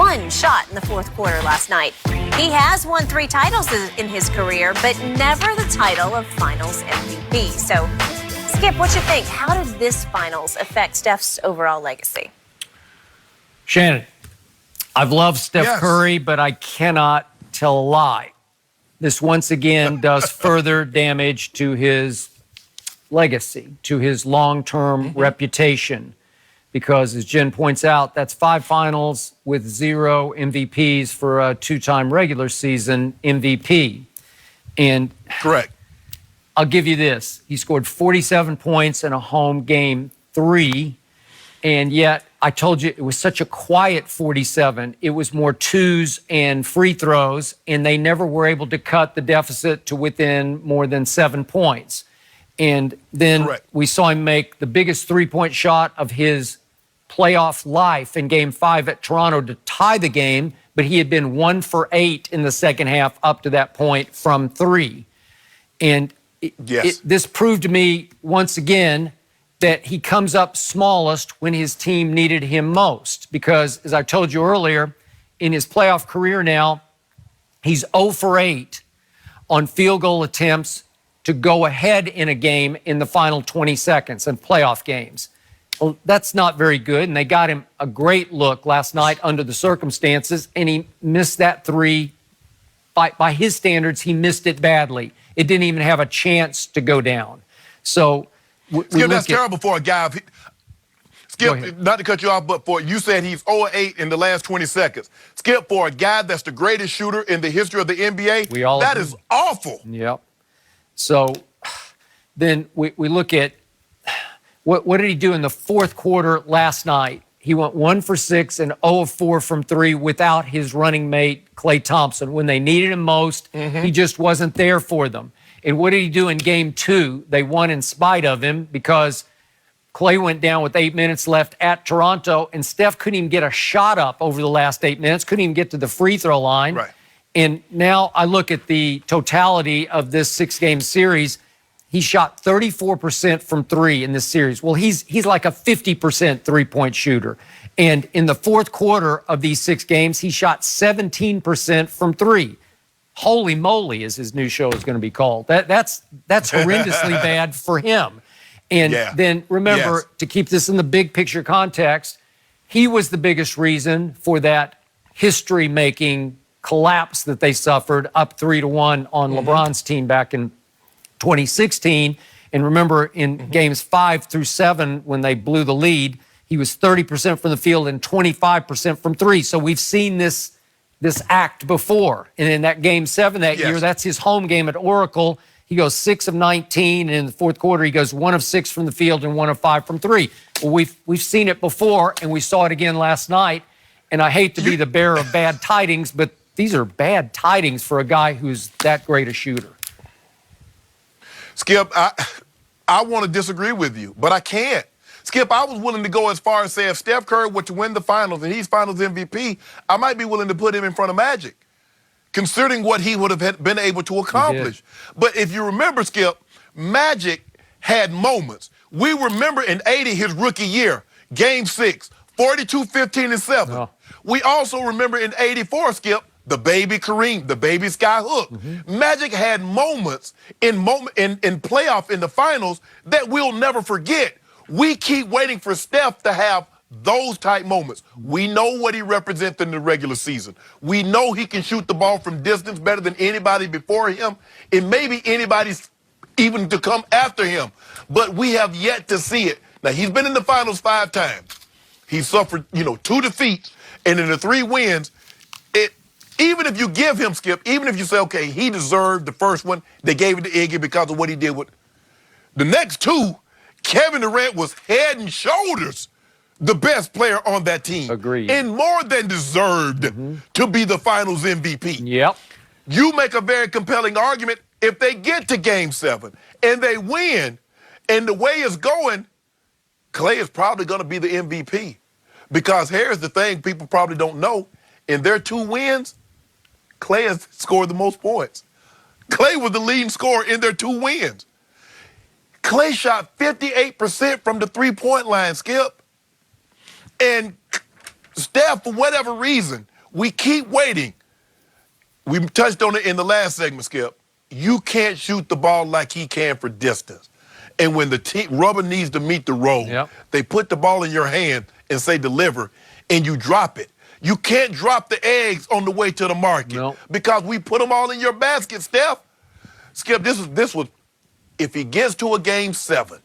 one shot in the fourth quarter last night. He has won 3 titles in his career, but never the title of Finals MVP. So, Skip, what you think? How did this Finals affect Steph's overall legacy? Shannon, I've loved Steph Curry, but I cannot tell a lie. This once again does further damage to his legacy, to his long-term reputation. Because, as Jen points out, that's 5 finals with 0 MVPs for a 2-time regular season MVP. And correct. I'll give you this. He scored 47 points in a home game 3, and yet I told you it was such a quiet 47. It was more twos and free throws, and they never were able to cut the deficit to within more than 7 points. And then we saw him make the biggest three-point shot of his playoff life in Game 5 at Toronto to tie the game, but he had been 1 for 8 in the second half up to that point from 3. And this proved to me once again that he comes up smallest when his team needed him most. Because, as I told you earlier, in his playoff career now, he's 0 for 8 on field goal attempts to go ahead in a game in the final 20 seconds in playoff games. Well, that's not very good, and they got him a great look last night under the circumstances, and he missed that 3. By his standards, he missed it badly. It didn't even have a chance to go down. So, Skip, that's terrible for a guy. Skip, not to cut you off, but you said he's 0-8 in the last 20 seconds. Skip, for a guy that's the greatest shooter in the history of the NBA, that is awful. Yep. So then we look at what did he do in the fourth quarter last night? He went 1 for 6 and 0 of 4 from 3 without his running mate, Klay Thompson. When they needed him most, he just wasn't there for them. And what did he do in Game 2? They won in spite of him because Klay went down with 8 minutes left at Toronto, and Steph couldn't even get a shot up over the last 8 minutes, couldn't even get to the free throw line. Right. And now I look at the totality of this 6-game series. He shot 34% from 3 in this series. Well, he's like a 50% three-point shooter. And in the fourth quarter of these 6 games, he shot 17% from 3. Holy moly, as his new show is going to be called. That's horrendously bad for him. And then remember, to keep this in the big picture context, he was the biggest reason for that history-making collapse that they suffered up 3-1 on LeBron's team back in 2016. And remember, in games 5 through 7, when they blew the lead, he was 30% from the field and 25% from 3. So we've seen this act before. And in that Game 7 that year, that's his home game at Oracle. He goes 6 of 19, and in the fourth quarter, he goes 1 of 6 from the field and 1 of 5 from 3. Well, we've seen it before, and we saw it again last night. And I hate to be the bearer of bad tidings, but these are bad tidings for a guy who's that great a shooter. Skip, I want to disagree with you, but I can't. Skip, I was willing to go as far as say if Steph Curry were to win the finals and he's finals MVP, I might be willing to put him in front of Magic, considering what he would have been able to accomplish. But if you remember, Skip, Magic had moments. We remember in '80, his rookie year, Game 6, 42, 15, and 7. Oh. We also remember in '84, Skip, the baby Kareem, the baby Sky Hook. Magic had moments in playoff in the finals that we'll never forget. We keep waiting for Steph to have those type moments. We know what he represents in the regular season. We know he can shoot the ball from distance better than anybody before him, and maybe anybody's even to come after him. But we have yet to see it. Now, he's been in the finals 5 times. He suffered, 2 defeats, and in the 3 wins, even if you give him, Skip, even if you say, okay, he deserved the first one, they gave it to Iggy because of what he did with the next 2, Kevin Durant was head and shoulders the best player on that team. Agreed. And more than deserved to be the finals MVP. Yep. You make a very compelling argument if they get to Game 7 and they win, and the way it's going, Klay is probably going to be the MVP. Because here's the thing people probably don't know. In their 2 wins, Klay has scored the most points. Klay was the leading scorer in their 2 wins. Klay shot 58% from the 3-point line, Skip. And Steph, for whatever reason, we keep waiting. We touched on it in the last segment, Skip. You can't shoot the ball like he can for distance. And when the rubber needs to meet the road, they put the ball in your hand and say deliver, and you drop it. You can't drop the eggs on the way to the market because we put them all in your basket, Steph. Skip, this was, if he gets to a game 7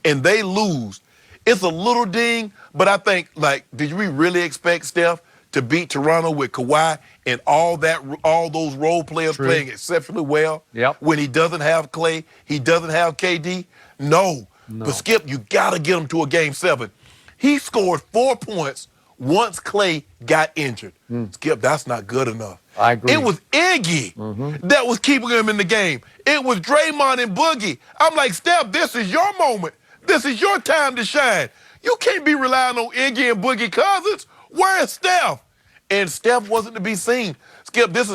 and they lose, it's a little ding, but I think, like, did we really expect Steph to beat Toronto with Kawhi and all those role players playing exceptionally well when he doesn't have Clay, he doesn't have KD? No. But Skip, you got to get him to a game 7. He scored 4 points once Clay got injured. Skip, that's not good enough. I agree. It was Iggy that was keeping him in the game. It was Draymond and Boogie. I'm like, Steph, this is your moment. This is your time to shine. You can't be relying on Iggy and Boogie Cousins. Where is Steph? And Steph wasn't to be seen. Skip, this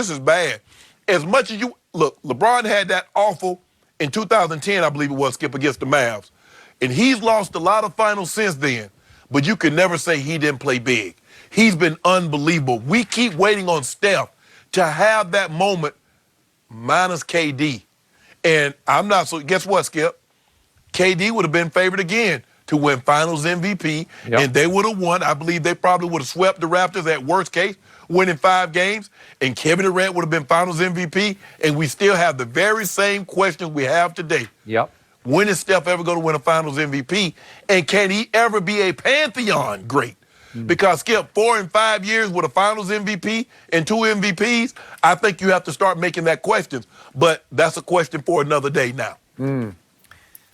is bad. As much as you look, LeBron had that awful in 2010, I believe it was, Skip, against the Mavs. And he's lost a lot of finals since then. But you can never say he didn't play big. He's been unbelievable. We keep waiting on Steph to have that moment minus KD. And I'm not so, guess what, Skip? KD would have been favored again to win finals MVP, and they would have won. I believe they probably would have swept the Raptors at worst case, winning 5 games, and Kevin Durant would have been finals MVP, and we still have the very same questions we have today. When is Steph ever going to win a finals MVP, and can he ever be a Pantheon great? Because, Skip, 4 and 5 years with a finals MVP and 2 MVPs, I think you have to start making that question. But that's a question for another day now.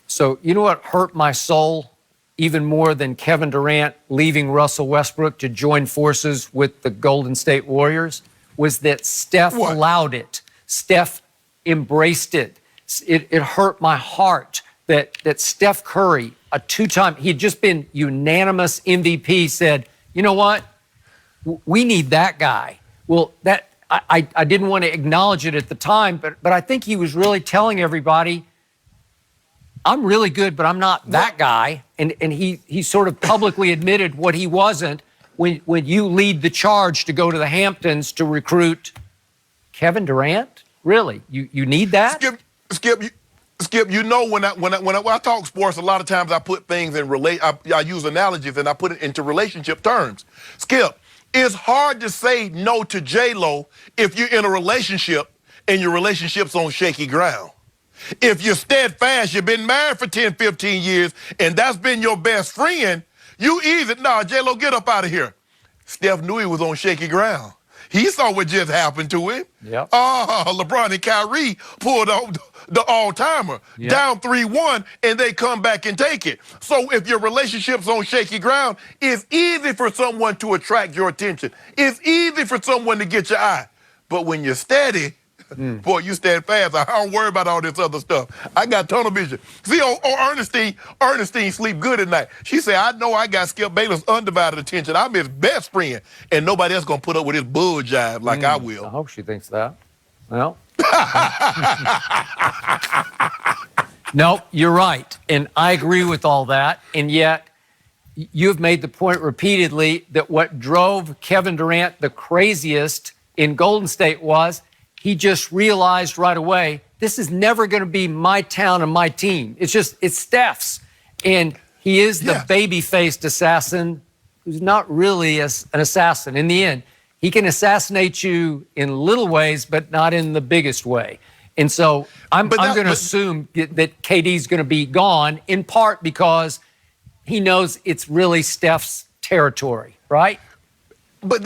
So, you know what hurt my soul even more than Kevin Durant leaving Russell Westbrook to join forces with the Golden State Warriors? Was that Steph allowed it. Steph embraced it. It hurt my heart that Steph Curry, a 2-time, he'd just been unanimous MVP, said, you know what? We need that guy. Well, that I didn't want to acknowledge it at the time, but I think he was really telling everybody, I'm really good, but I'm not that guy. And he sort of publicly admitted what he wasn't when you lead the charge to go to the Hamptons to recruit Kevin Durant. Really? You need that? Skip, you know when I talk sports, a lot of times I put things in I use analogies and I put it into relationship terms. Skip, it's hard to say no to J-Lo if you're in a relationship and your relationship's on shaky ground. If you're steadfast, you've been married for 10, 15 years, and that's been your best friend, you easy. Nah, J-Lo, get up out of here. Steph knew he was on shaky ground. He saw what just happened to him. LeBron and Kyrie pulled off the all-timer, down 3-1, and they come back and take it. So if your relationship's on shaky ground, it's easy for someone to attract your attention. It's easy for someone to get your eye. But when you're steady, boy, you stand fast. I don't worry about all this other stuff. I got tunnel vision. See, Ernestine sleep good at night. She said, I know I got Skip Bayless' undivided attention. I'm his best friend, and nobody else going to put up with his bull jive like I will. I hope she thinks that. Well. No, you're right. And I agree with all that. And yet, you've made the point repeatedly that what drove Kevin Durant the craziest in Golden State was he just realized right away, this is never going to be my town and my team. It's Steph's. And he is the baby-faced assassin who's not really an assassin. In the end, he can assassinate you in little ways, but not in the biggest way. And so I'm going to assume that KD's going to be gone, in part because he knows it's really Steph's territory, right? But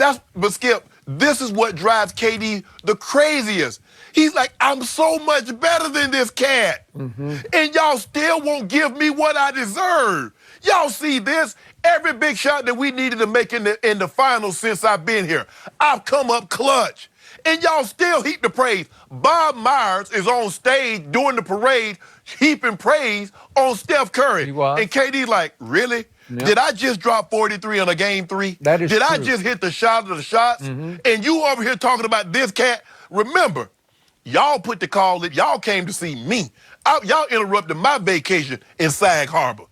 Skip, this is what drives KD the craziest. He's like, I'm so much better than this cat. And y'all still won't give me what I deserve. Y'all see this? Every big shot that we needed to make in the finals since I've been here, I've come up clutch. And y'all still heap the praise. Bob Myers is on stage during the parade heaping praise on Steph Curry. He was. And KD's like, really? Did I just drop 43 on a game 3? That is Did true. I just hit the shot of the shots? And you over here talking about this cat? Remember, y'all put the call in. Y'all came to see me. Y'all interrupted my vacation in Sag Harbor.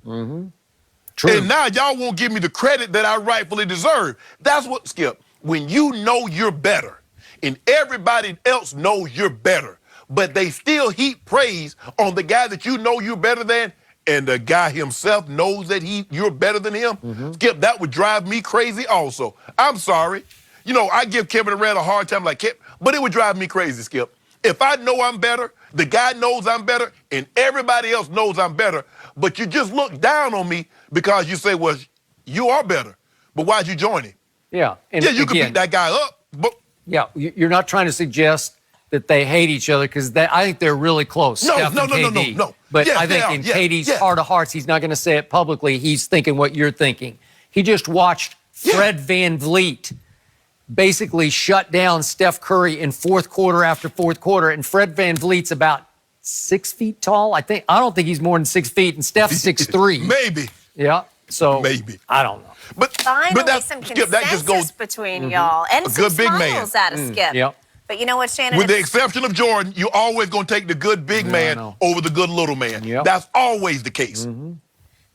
True. And now y'all won't give me the credit that I rightfully deserve. That's what, Skip, when you know you're better and everybody else knows you're better, but they still heap praise on the guy that you know you're better than, and the guy himself knows that you're better than him, Skip, that would drive me crazy also. I'm sorry. You know, I give Kevin Durant a hard time like Kevin, but it would drive me crazy, Skip. If I know I'm better, the guy knows I'm better, and everybody else knows I'm better, but you just look down on me because you say, well, you are better, but why'd you join him? Yeah. And Yeah, you again, can beat that guy up, but... Yeah, you're not trying to suggest that they hate each other, because I think they're really close. No, Steph no, and no, no, KD. no. But Yes, I think they are. in Yeah, KD's yeah. heart of hearts, he's not going to say it publicly. He's thinking what you're thinking. He just watched Fred Van Vliet basically shut down Steph Curry in fourth quarter after fourth quarter, and Fred Van Vliet's about 6 feet tall. I don't think he's more than 6 feet, and Steph's 6'3". Maybe. Yeah. So Maybe. I don't know. But Finally, that's, some Skip, consensus that just goes between y'all. And A some good big man. smiles out of Skip. Yep. But you know what, Shannon? with the It's- exception of Jordan, you're always going to take the good big I man know. over the good little man. Yep. That's always the case.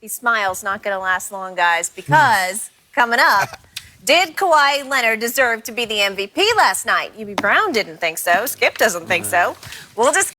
These smiles not going to last long, guys, because coming up, did Kawhi Leonard deserve to be the MVP last night? UB Brown didn't think so. Skip doesn't think so. We'll just